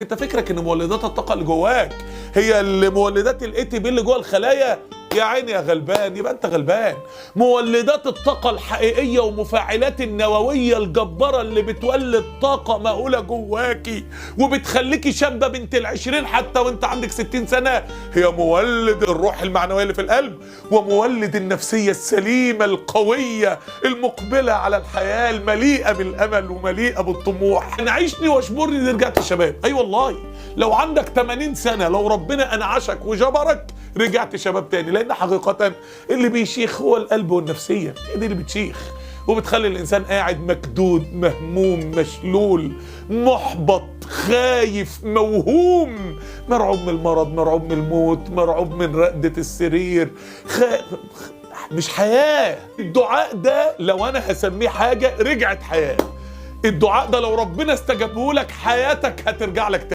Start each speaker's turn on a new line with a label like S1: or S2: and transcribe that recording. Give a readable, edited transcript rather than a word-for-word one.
S1: انت فكرك ان مولدات الطاقه اللي جواك هي اللي مولدات الاي تي بي اللي جوه الخلايا؟ يا عيني يا غلبان، يبقى انت غلبان. مولدات الطاقه الحقيقيه ومفاعلات النوويه الجباره اللي بتولد طاقه مهوله جواكي وبتخليكي شابه بنت ال20 حتى وانت عندك 60 سنه، هي مولد الروح المعنويه اللي في القلب ومولد النفسيه السليمه القويه المقبله على الحياه المليئه بالامل ومليئه بالطموح. انا عيشني واشبرني دي رجعت الشباب. اي والله، لو عندك 80 سنه لو ربنا انعشك وجبرك رجعت شباب تاني، لان حقيقه اللي بيشيخ هو القلب والنفسيه، هي دي اللي بتشيخ وبتخلي الانسان قاعد مكدود مهموم مشلول محبط خايف موهوم، مرعوب من المرض، مرعوب من الموت، مرعوب من رقدة السرير. مش حياة. الدعاء ده لو انا هسميه حاجة رجعت حياة. الدعاء ده لو ربنا استجابه لك حياتك هترجع لك تاني.